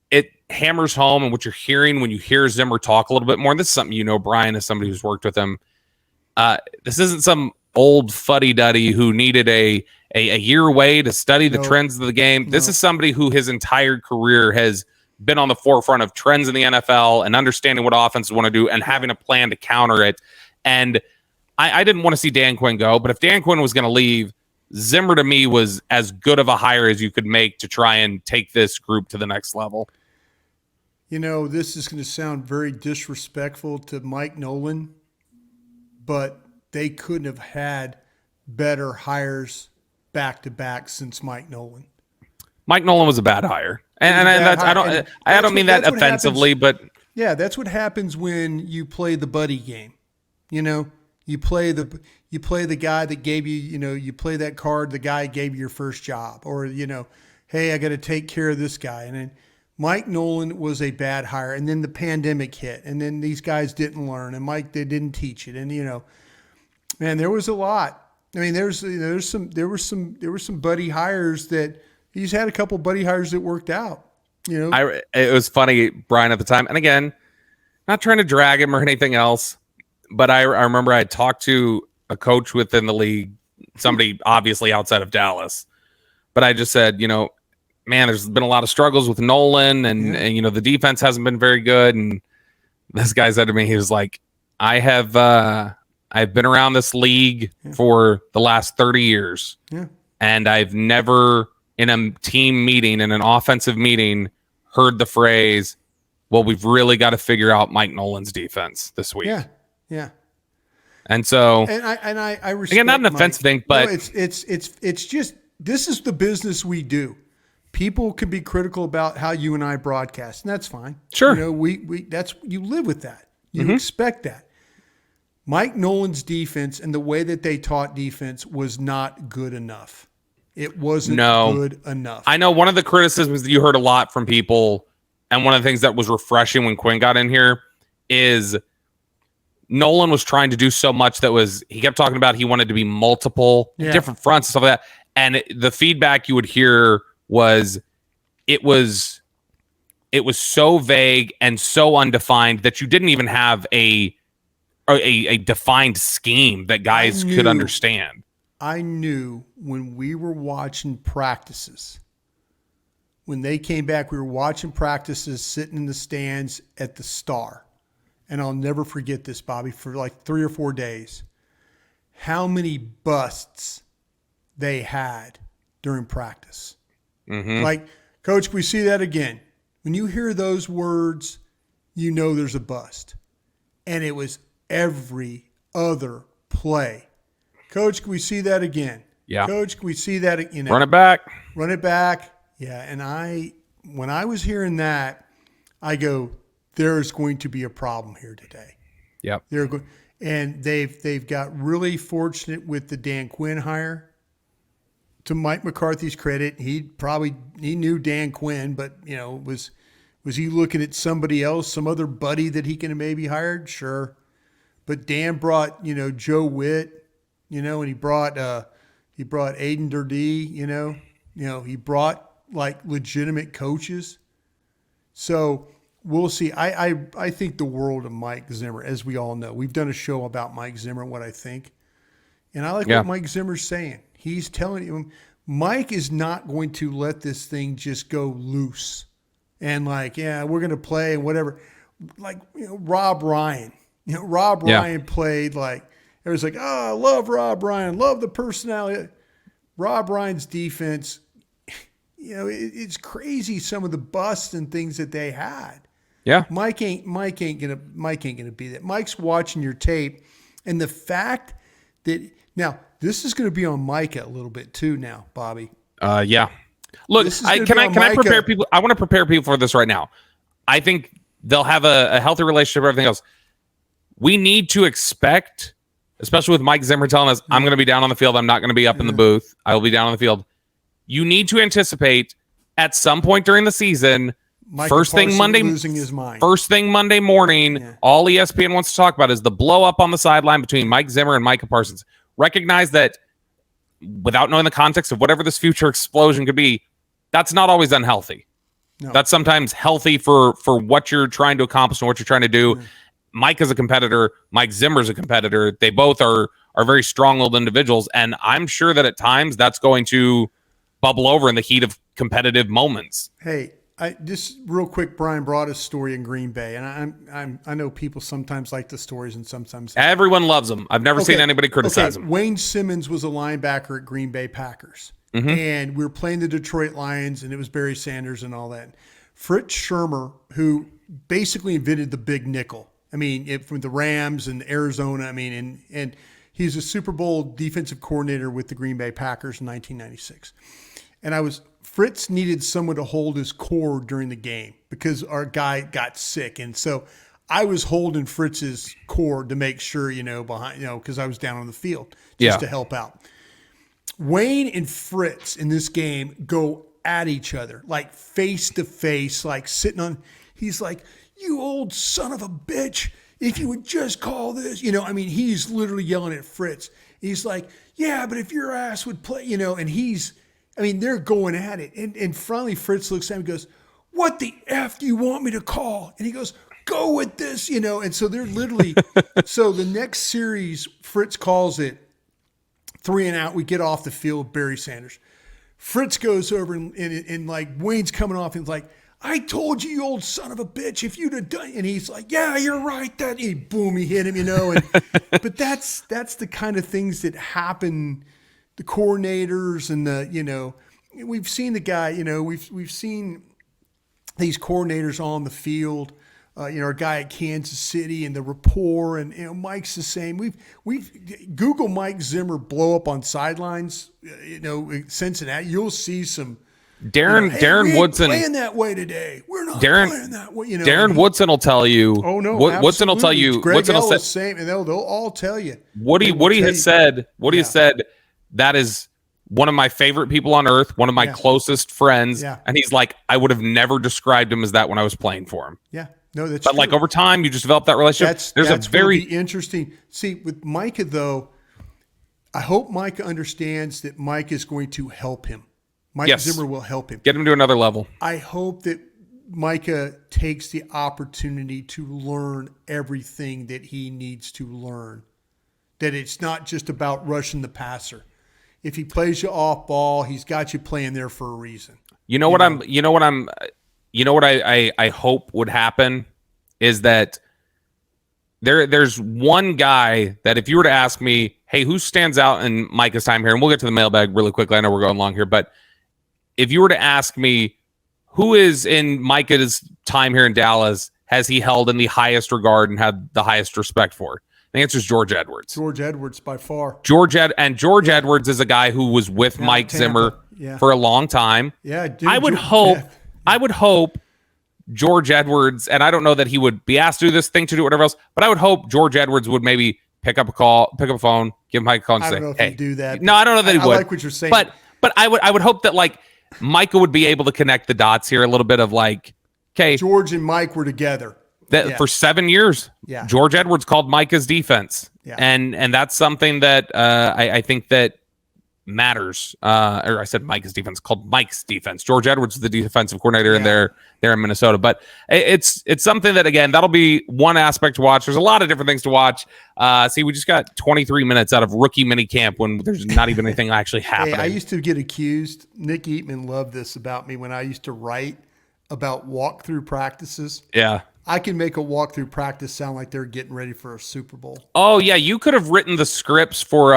[SPEAKER 1] it hammers home and what you're hearing when you hear Zimmer talk a little bit more, and this is something Brian, as somebody who's worked with him, this isn't some old fuddy-duddy who needed a year away to study the trends of the game. This is somebody who his entire career has been on the forefront of trends in the NFL and understanding what offenses want to do and having a plan to counter it. And I didn't want to see Dan Quinn go, but if Dan Quinn was going to leave, Zimmer to me was as good of a hire as you could make to try and take this group to the next level.
[SPEAKER 2] This is going to sound very disrespectful to Mike Nolan, but they couldn't have had better hires back-to-back since Mike Nolan.
[SPEAKER 1] Mike Nolan was a bad hire. And that's, I don't mean that offensively, but
[SPEAKER 2] yeah, that's what happens when you play the buddy game. You know, you play the guy that gave you, you play that card, the guy gave you your first job, or, hey, I got to take care of this guy. And then Mike Nolan was a bad hire, and then the pandemic hit, and then these guys didn't learn, and they didn't teach it. And, man, there was a lot. I mean, there were some buddy hires that he's had a couple buddy hires that worked out.
[SPEAKER 1] It was funny, Brian, at the time. And again, not trying to drag him or anything else, but I remember I had talked to a coach within the league, somebody obviously outside of Dallas, but I just said, man, there's been a lot of struggles with Nolan and the defense hasn't been very good. And this guy said to me, he was like, I've been around this league for the last 30 years.
[SPEAKER 2] Yeah.
[SPEAKER 1] And I've never in a team meeting, in an offensive meeting, heard the phrase, well, we've really got to figure out Mike Nolan's defense this week.
[SPEAKER 2] Yeah. Yeah.
[SPEAKER 1] And so,
[SPEAKER 2] I respect,
[SPEAKER 1] again, not an offensive thing, but
[SPEAKER 2] it's just, this is the business we do. People can be critical about how you and I broadcast, and that's fine.
[SPEAKER 1] Sure.
[SPEAKER 2] You live with that. You expect that. Mike Nolan's defense and the way that they taught defense was not good enough. It wasn't good enough.
[SPEAKER 1] I know one of the criticisms that you heard a lot from people, and one of the things that was refreshing when Quinn got in here, is Nolan was trying to do so much he kept talking about he wanted to be multiple different fronts and stuff like that. And the feedback you would hear was it was so vague and so undefined that you didn't even have a defined scheme that guys could understand.
[SPEAKER 2] I knew when we were watching practices, when they came back, we were watching practices sitting in the stands at the Star. And I'll never forget this, Bobby, for like 3 or 4 days, how many busts they had during practice.
[SPEAKER 1] Mm-hmm.
[SPEAKER 2] Like, Coach, can we see that again? When you hear those words, there's a bust. And it was every other play. Coach, can we see that again?
[SPEAKER 1] Yeah.
[SPEAKER 2] Coach, can we see that?
[SPEAKER 1] Run it back.
[SPEAKER 2] Run it back. Yeah. And when I was hearing that, I go, there's going to be a problem here today.
[SPEAKER 1] Yep.
[SPEAKER 2] And they've got really fortunate with the Dan Quinn hire. To Mike McCarthy's credit, he knew Dan Quinn, but was he looking at somebody else, some other buddy that he can have maybe hired? Sure. But Dan brought, Joe Witt, and he brought Aiden Durdee, he brought like legitimate coaches. So we'll see. I think the world of Mike Zimmer, as we all know. We've done a show about Mike Zimmer and what I think. And I like what Mike Zimmer's saying. He's telling you, Mike is not going to let this thing just go loose and we're going to play and whatever. Like, Rob Ryan. Rob Ryan played like, it was like, oh, I love Rob Ryan, love the personality. Rob Ryan's defense, it's crazy some of the busts and things that they had.
[SPEAKER 1] Yeah.
[SPEAKER 2] Mike ain't gonna be that. Mike's watching your tape, and the fact that now this is going to be on Micah a little bit too. Now, Bobby.
[SPEAKER 1] Yeah. Look, can I prepare people? I want to prepare people for this right now. I think they'll have a healthy relationship with everything else. We need to expect, especially with Mike Zimmer telling us, I'm going to be down on the field. I'm not going to be up in the booth. I will be down on the field. You need to anticipate at some point during the season, first thing Monday morning, all ESPN wants to talk about is the blow up on the sideline between Mike Zimmer and Micah Parsons. Recognize that without knowing the context of whatever this future explosion could be, that's not always unhealthy. No. That's sometimes healthy for what you're trying to accomplish and what you're trying to do. Yeah. Mike is a competitor. Mike Zimmer's a competitor. They both are very strong-willed individuals, and I'm sure that at times that's going to bubble over in the heat of competitive moments.
[SPEAKER 2] Hey, just real quick, Brian brought a story in Green Bay, and I know people sometimes like the stories and sometimes
[SPEAKER 1] everyone loves them. I've never seen anybody criticize them.
[SPEAKER 2] Wayne Simmons was a linebacker at Green Bay Packers, and we were playing the Detroit Lions, and it was Barry Sanders and all that. Fritz Shermer, who basically invented the big nickel. I mean, from the Rams and Arizona. I mean, and He's a Super Bowl defensive coordinator with the Green Bay Packers in 1996. And Fritz needed someone to hold his cord during the game because our guy got sick. And so I was holding Fritz's cord to make sure, because I was down on the field just to help out. Wayne and Fritz in this game go at each other, like face to face, like sitting on, he's like, "You old son of a bitch, if you would just call this," he's literally yelling at Fritz. He's like, "Yeah, but if your ass would play," and they're going at it. And finally Fritz looks at him and goes, "What the F do you want me to call?" And he goes, "Go with this," and so they're literally, so the next series, Fritz calls it 3 and out. We get off the field, Barry Sanders. Fritz goes over and like Wayne's coming off and like, "I told you old son of a bitch, if you'd have done," and he's like, "Yeah, you're right." He hit him, but that's the kind of things that happen. The coordinators and we've seen the guy, we've seen these coordinators on the field, our guy at Kansas City and the rapport, and Mike's the same. We've Google Mike Zimmer blow up on sidelines, Cincinnati. You'll see some
[SPEAKER 1] Darren Woodson
[SPEAKER 2] playing that way today. We're not playing that way.
[SPEAKER 1] Darren Woodson will tell you.
[SPEAKER 2] Oh no,
[SPEAKER 1] Woodson will tell you.
[SPEAKER 2] Greg
[SPEAKER 1] Woodson will say,
[SPEAKER 2] same, and they'll all tell you.
[SPEAKER 1] Woody has said. That is one of my favorite people on earth, one of my closest friends.
[SPEAKER 2] Yeah.
[SPEAKER 1] And he's like, I would have never described him as that when I was playing for him.
[SPEAKER 2] Yeah. No, that's
[SPEAKER 1] But
[SPEAKER 2] true.
[SPEAKER 1] like over time, you just develop that relationship.
[SPEAKER 2] That's very interesting. See, with Micah though, I hope Micah understands that Mike is going to help him. Mike Zimmer will help him.
[SPEAKER 1] Get him to another level.
[SPEAKER 2] I hope that Micah takes the opportunity to learn everything that he needs to learn. That it's not just about rushing the passer. If he plays you off ball, he's got you playing there for a reason. I hope would happen is that there's one guy that if you were to ask me, hey, who stands out in Micah's time here? And we'll get to the mailbag really quickly. I know we're going long here, but if you were to ask me who is in Micah's time here in Dallas, has he held in the highest regard and had the highest respect for? The answer is George Edwards. George Edwards by far.
[SPEAKER 1] George Edwards is a guy who was with Mike
[SPEAKER 2] Tampa.
[SPEAKER 1] Zimmer for a long time.
[SPEAKER 2] Yeah, dude,
[SPEAKER 1] I would hope George Edwards, and I don't know that he would be asked to do this thing to do whatever else, but I would hope George Edwards would maybe pick up a phone, give Mike a call and say,
[SPEAKER 2] I don't know if he'd do that.
[SPEAKER 1] No, I don't know that he would.
[SPEAKER 2] I like what you're saying.
[SPEAKER 1] But I would hope that like Micah would be able to connect the dots here a little bit of like, okay,
[SPEAKER 2] George and Mike were together.
[SPEAKER 1] For 7 years, George Edwards called Micah's defense, and that's something that I think that matters. Or I said Micah's defense, called Mike's defense. George Edwards is the defensive coordinator in there in Minnesota, but it's something that again that'll be one aspect to watch. There's a lot of different things to watch. See, we just got 23 minutes out of rookie mini camp when there's not even anything actually happening.
[SPEAKER 2] Hey, I used to get accused. Nick Eatman loved this about me when I used to write about walkthrough practices.
[SPEAKER 1] Yeah.
[SPEAKER 2] I can make a walkthrough practice sound like they're getting ready for a Super Bowl.
[SPEAKER 1] Oh, yeah. You could have written the scripts for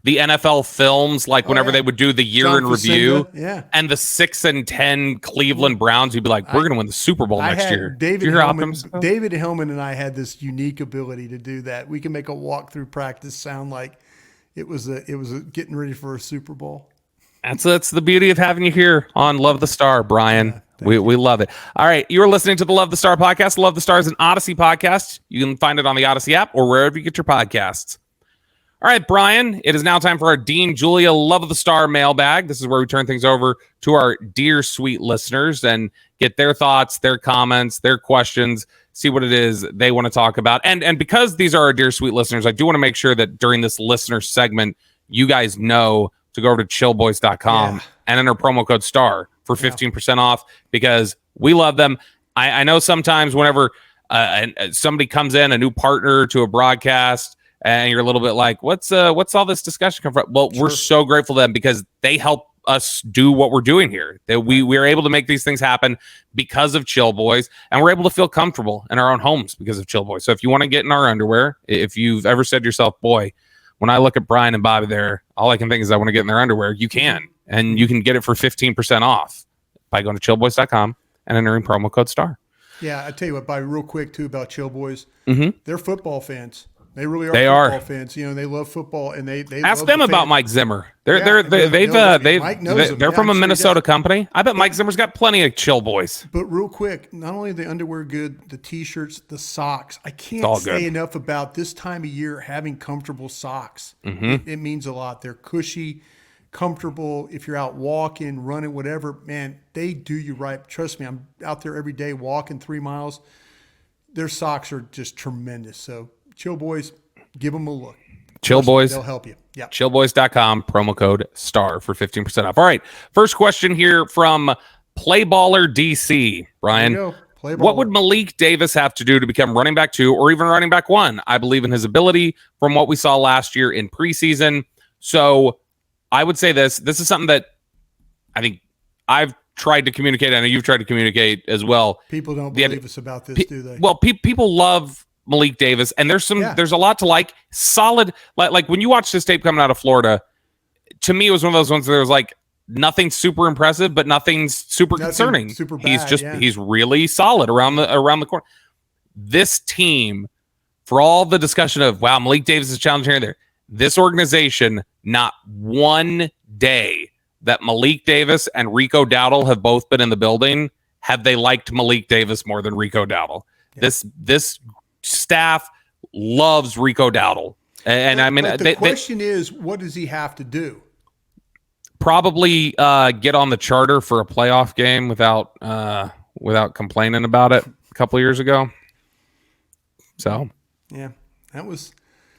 [SPEAKER 1] the NFL films, like whenever they would do the year in review.
[SPEAKER 2] Yeah.
[SPEAKER 1] And the 6-10 Cleveland Browns, you'd be like, we're going to win the Super Bowl next year.
[SPEAKER 2] David Hellman and I had this unique ability to do that. We can make a walkthrough practice sound like it was getting ready for a Super Bowl.
[SPEAKER 1] That's the beauty of having you here on Love the Star, Brian. Yeah. We love it. All right. You're listening to the Love the Star podcast. Love the Star is an Odyssey podcast. You can find it on the Odyssey app or wherever you get your podcasts. All right, Brian, it is now time for our Dean Julia Love of the Star mailbag. This is where we turn things over to our dear, sweet listeners and get their thoughts, their comments, their questions, see what it is they want to talk about. And because these are our dear, sweet listeners, I do want to make sure that during this listener segment, you guys know to go over to chillboys.com and enter promo code STAR for 15% off because we love them. I know sometimes whenever somebody comes in, a new partner to a broadcast, and you're a little bit like, what's all this discussion come from? Well, we're so grateful to them because they help us do what we're doing here. That we are able to make these things happen because of Chill Boys, and we're able to feel comfortable in our own homes because of Chill Boys. So if you want to get in our underwear, if you've ever said to yourself, boy, when I look at Brian and Bobby there, all I can think is I want to get in their underwear, you can. And you can get it for 15% off by going to chillboys.com and entering promo code STAR.
[SPEAKER 2] Yeah, I tell you what, Bobby, real quick, too, about Chill Boys.
[SPEAKER 1] Mm-hmm.
[SPEAKER 2] They're football fans. They really are
[SPEAKER 1] They
[SPEAKER 2] football
[SPEAKER 1] are.
[SPEAKER 2] fans. They love football, and they
[SPEAKER 1] Ask
[SPEAKER 2] love
[SPEAKER 1] them
[SPEAKER 2] the
[SPEAKER 1] about
[SPEAKER 2] fans.
[SPEAKER 1] Mike Zimmer.
[SPEAKER 2] Mike knows them.
[SPEAKER 1] They're
[SPEAKER 2] Yeah,
[SPEAKER 1] from
[SPEAKER 2] I'm
[SPEAKER 1] a
[SPEAKER 2] sure he
[SPEAKER 1] Minnesota
[SPEAKER 2] does.
[SPEAKER 1] company. I bet Mike Zimmer's got plenty of chill boys.
[SPEAKER 2] But real quick, not only the underwear good, the T-shirts, the socks. I can't
[SPEAKER 1] all
[SPEAKER 2] say
[SPEAKER 1] good.
[SPEAKER 2] enough about this time of year having comfortable socks.
[SPEAKER 1] Mm-hmm.
[SPEAKER 2] It means a lot. They're cushy, comfortable. If you're out walking, running, whatever, man, they do you right. Trust me, I'm out there every day walking 3 miles. Their socks are just tremendous. So, Chill Boys, give them a look.
[SPEAKER 1] Chill Boys.
[SPEAKER 2] They'll help you. Yeah.
[SPEAKER 1] Chillboys.com, promo code STAR for 15% off. All right. First question here from Playballer DC. Brian,
[SPEAKER 2] There you go. Play
[SPEAKER 1] what
[SPEAKER 2] baller.
[SPEAKER 1] would Malik Davis have to do to become running back 2 or even running back 1? I believe in his ability from what we saw last year in preseason. So I would say this is something that I think I've tried to communicate. I know you've tried to communicate as well.
[SPEAKER 2] People don't believe us about this, do they?
[SPEAKER 1] Well, people love Malik Davis, and there's a lot to like. Solid, like when you watch this tape coming out of Florida, to me it was one of those ones where there was like nothing super impressive, but nothing's super concerning.
[SPEAKER 2] Super bad,
[SPEAKER 1] He's really solid around the corner. This team, for all the discussion of Malik Davis is challenging here there, this organization, not one day that Malik Davis and Rico Dowdle have both been in the building have they liked Malik Davis more than Rico Dowdle. Yeah. This staff loves Rico Dowdle. And I mean,
[SPEAKER 2] the question is, what does he have to do?
[SPEAKER 1] Probably get on the charter for a playoff game without complaining about it a couple of years ago. So,
[SPEAKER 2] yeah, that was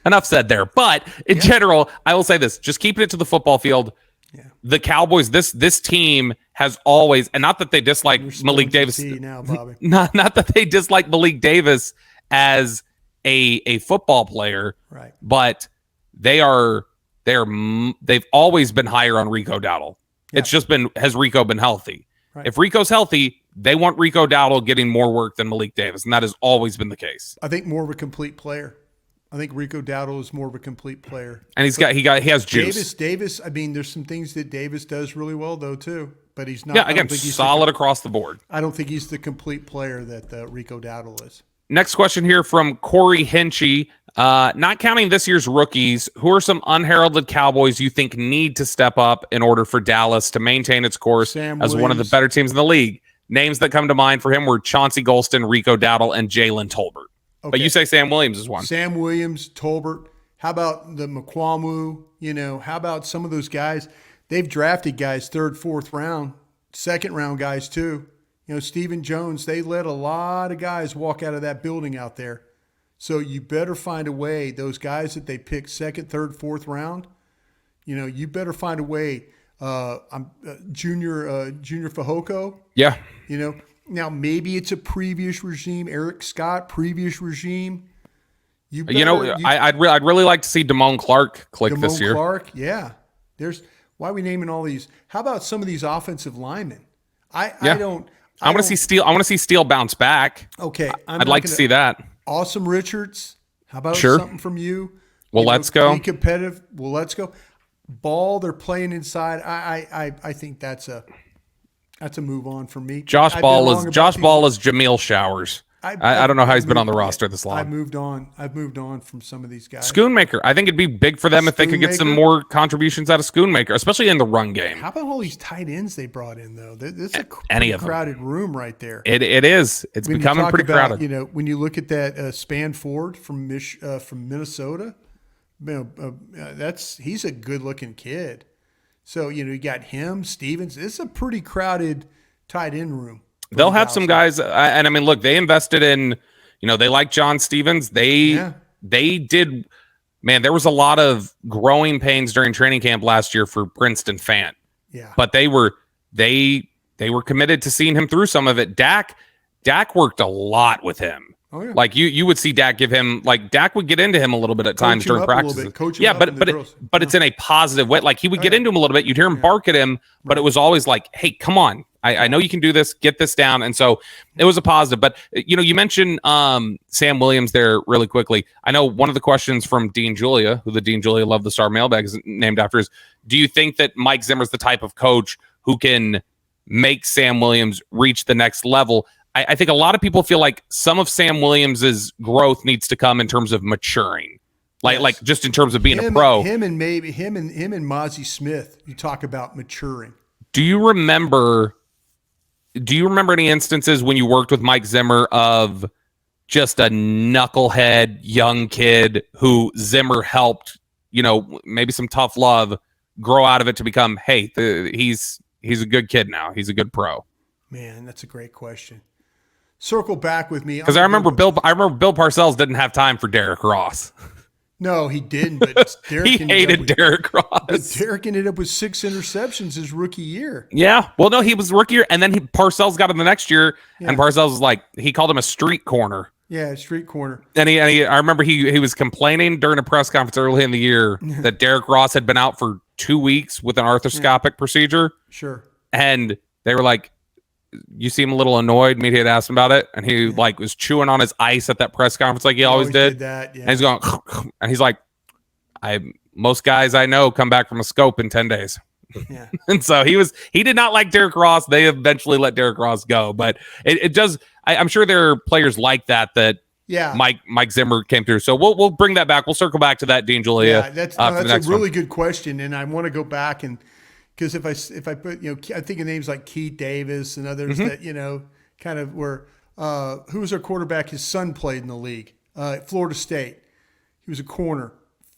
[SPEAKER 1] enough said there. But in general, I will say this: just keeping it to the football field. Yeah. The Cowboys, this team has always, and not that they dislike Malik Davis.
[SPEAKER 2] Now, Bobby.
[SPEAKER 1] Not that they dislike Malik Davis as a football player,
[SPEAKER 2] right?
[SPEAKER 1] But they've always been higher on Rico Dowdle. Yeah. It's just has Rico been healthy? Right. If Rico's healthy, they want Rico Dowdle getting more work than Malik Davis, and that has always been the case.
[SPEAKER 2] I think more of a complete player. I think Rico Dowdle is more of a complete player,
[SPEAKER 1] and he has juice.
[SPEAKER 2] Davis. I mean, there's some things that Davis does really well though too, but he's not.
[SPEAKER 1] Yeah, again, he's solid across the board.
[SPEAKER 2] I don't think he's the complete player that Rico Dowdle is.
[SPEAKER 1] Next question here from Corey Hinchy. Not counting this year's rookies, who are some unheralded Cowboys you think need to step up in order for Dallas to maintain its course as one of the better teams in the league? Names that come to mind for him were Chauncey Golston, Rico Dowdle, and Jalen Tolbert. Okay. But you say Sam Williams is one.
[SPEAKER 2] Sam Williams, Tolbert. How about the McQuamu? How about some of those guys? They've drafted guys 3rd, 4th round, 2nd round guys too. Stephen Jones, they let a lot of guys walk out of that building out there. So you better find a way, those guys that they picked 2nd, 3rd, 4th round, you better find a way. Junior Fehoko.
[SPEAKER 1] Yeah.
[SPEAKER 2] Now, maybe it's a previous regime, Eric Scott, previous regime.
[SPEAKER 1] I'd really like to see Damone Clark click this year.
[SPEAKER 2] Damone Clark, yeah. Why are we naming all these? How about some of these offensive linemen? I want to see Steel.
[SPEAKER 1] I want to see Steel bounce back.
[SPEAKER 2] Okay,
[SPEAKER 1] I'd like to see that.
[SPEAKER 2] Awesome Richards. How about something from you?
[SPEAKER 1] Well, let's go.
[SPEAKER 2] Be competitive. Well, let's go. Ball. They're playing inside. I think that's a move on for me.
[SPEAKER 1] Josh Ball is Jameel Showers. I don't know how he's been on the roster this long.
[SPEAKER 2] I've moved on from some of these guys.
[SPEAKER 1] Schoonmaker. I think it'd be big for them if they could get some more contributions out of Schoonmaker, especially in the run game.
[SPEAKER 2] How about all these tight ends they brought in, though? This is a pretty crowded room right there.
[SPEAKER 1] It is. It's becoming pretty crowded.
[SPEAKER 2] When you look at that Span Ford from Minnesota, he's a good-looking kid. So, you got him, Stevens. It's a pretty crowded tight end room.
[SPEAKER 1] They'll have some guys, and I mean, look, they invested in, they like John Stevens. They did, man, there was a lot of growing pains during training camp last year for Princeton Fant.
[SPEAKER 2] Yeah.
[SPEAKER 1] But they were committed to seeing him through some of it. Dak worked a lot with him. Oh, yeah. Like you would see Dak Dak would get into him a little bit at times during practices.
[SPEAKER 2] Yeah,
[SPEAKER 1] but it's in a positive way. Like he would get into him a little bit. You'd hear him bark at him, but it was always like, hey, come on. I know you can do this. Get this down. And so it was a positive. But, you mentioned Sam Williams there really quickly. I know one of the questions from Dean Julia, who the Dean Julia Love the Star Mailbag is named after, is do you think that Mike Zimmer's the type of coach who can make Sam Williams reach the next level? I think a lot of people feel like some of Sam Williams's growth needs to come in terms of maturing. Like just in terms of being a pro.
[SPEAKER 2] Him and Mozzie Smith. You talk about maturing.
[SPEAKER 1] Do you remember any instances when you worked with Mike Zimmer of just a knucklehead young kid who Zimmer helped, maybe some tough love, grow out of it to become, hey, he's a good kid now. He's a good pro.
[SPEAKER 2] Man, that's a great question. Circle back with me.
[SPEAKER 1] Because I remember Bill Parcells didn't have time for Derrick Ross.
[SPEAKER 2] No, he didn't. But
[SPEAKER 1] He hated Derrick Ross.
[SPEAKER 2] But Derrick ended up with 6 interceptions his rookie year.
[SPEAKER 1] Yeah. Well, no, he was rookie year, and then Parcells got him the next year, and Parcells was like, he called him a street corner.
[SPEAKER 2] Yeah, street corner.
[SPEAKER 1] And I remember he was complaining during a press conference early in the year that Derrick Ross had been out for 2 weeks with an arthroscopic procedure.
[SPEAKER 2] Sure.
[SPEAKER 1] And they were like, you seem a little annoyed. Media had asked him about it, and he was chewing on his ice at that press conference like he always did.
[SPEAKER 2] That, yeah.
[SPEAKER 1] And he's going, and he's like, most guys I know come back from a scope in 10 days.
[SPEAKER 2] Yeah.
[SPEAKER 1] And so he did not like Derrick Ross. They eventually let Derrick Ross go, but it does. I'm sure there are players like that Mike Zimmer came through. So we'll bring that back. We'll circle back to that, Dean Julia.
[SPEAKER 2] Yeah, that's a really good question, and I want to go back and because if I put I think of names like Keith Davis and others that kind of were who was our quarterback? His son played in the league, Florida State. He was a corner.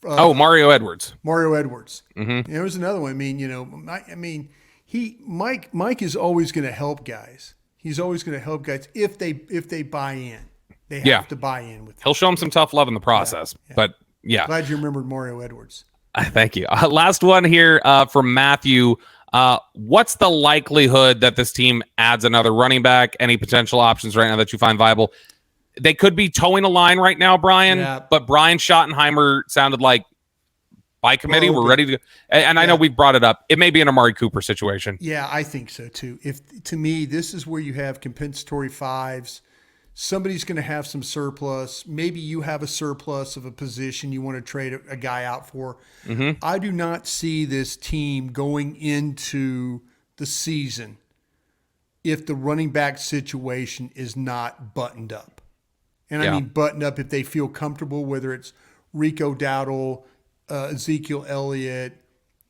[SPEAKER 1] Mario Edwards.
[SPEAKER 2] Mario Edwards.
[SPEAKER 1] Mm-hmm.
[SPEAKER 2] There was another one. Mike is always going to help guys. He's always going to help guys if they buy in. They have to buy in with him.
[SPEAKER 1] He'll show them some tough love in the process.
[SPEAKER 2] Yeah.
[SPEAKER 1] But yeah.
[SPEAKER 2] Glad you remembered Mario Edwards.
[SPEAKER 1] Thank you. Last one here from Matthew. What's the likelihood that this team adds another running back? Any potential options right now that you find viable? They could be towing a line right now, Brian, but Brian Schottenheimer sounded like by committee, we're ready to go. And I know we've brought it up. It may be an Amari Cooper situation.
[SPEAKER 2] Yeah, I think so too. To me, this is where you have compensatory fives. Somebody's going to have some surplus. Maybe you have a surplus of a position you want to trade a guy out for. Mm-hmm. I do not see this team going into the season if the running back situation is not buttoned up. And I mean buttoned up if they feel comfortable, whether it's Rico Dowdle, Ezekiel Elliott,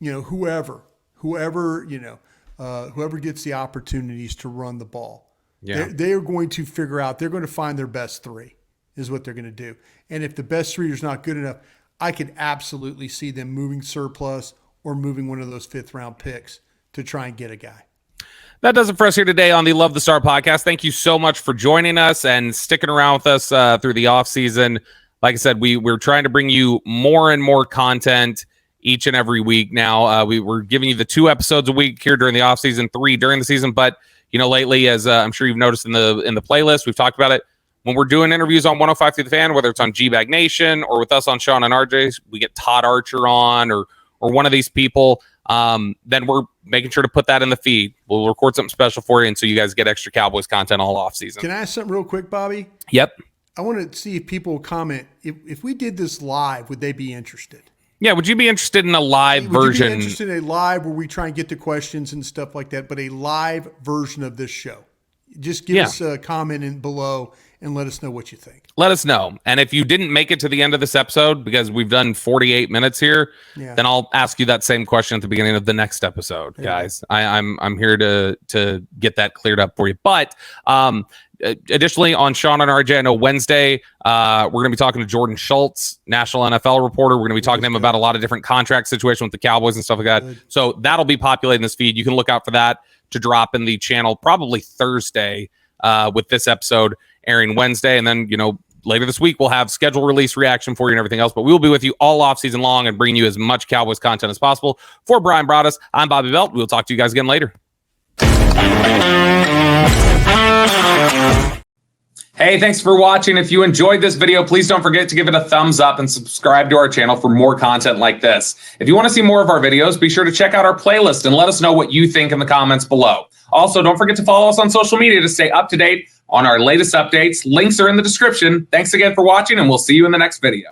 [SPEAKER 2] whoever gets the opportunities to run the ball. Yeah. They are going to figure out, they're going to find their best 3 is what they're going to do. And if the best 3 is not good enough, I could absolutely see them moving surplus or moving one of those 5th round picks to try and get a guy.
[SPEAKER 1] That does it for us here today on the Love the Star podcast. Thank you so much for joining us and sticking around with us through the off season. Like I said, we're trying to bring you more and more content each and every week now. We're giving you the 2 episodes a week here during the off season, 3 during the season, but lately, as I'm sure you've noticed in the playlist, we've talked about it. When we're doing interviews on 105 through the Fan, whether it's on G-Bag Nation or with us on Sean and RJ's, we get Todd Archer on or one of these people. Then we're making sure to put that in the feed. We'll record something special for you, and so you guys get extra Cowboys content all off season.
[SPEAKER 2] Can I ask something real quick, Bobby?
[SPEAKER 1] Yep.
[SPEAKER 2] I want to see if people will comment. If we did this live, would they be interested?
[SPEAKER 1] Yeah, would you be interested in a live version?
[SPEAKER 2] Would you be interested in a live where we try and get the questions and stuff like that, but a live version of this show? Just give us a comment below and let us know what you think.
[SPEAKER 1] Let us know. And if you didn't make it to the end of this episode, because we've done 48 minutes here, then I'll ask you that same question at the beginning of the next episode, guys. I'm here to get that cleared up for you. But additionally, on Sean and RJ, I know Wednesday, we're going to be talking to Jordan Schultz, national NFL reporter. We're going to be talking to him about a lot of different contract situations with the Cowboys and stuff like that. Good. So that'll be populating this feed. You can look out for that to drop in the channel probably Thursday with this episode airing Wednesday. And then, later this week, we'll have schedule release reaction for you and everything else. But we will be with you all off season long and bringing you as much Cowboys content as possible. For Brian Broaddus, I'm Bobby Belt. We'll talk to you guys again later. Hey, thanks for watching. If you enjoyed this video, please don't forget to give it a thumbs up and subscribe to our channel for more content like this. If you want to see more of our videos, be sure to check out our playlist and let us know what you think in the comments below. Also, don't forget to follow us on social media to stay up to date on our latest updates. Links are in the description. Thanks again for watching, and we'll see you in the next video.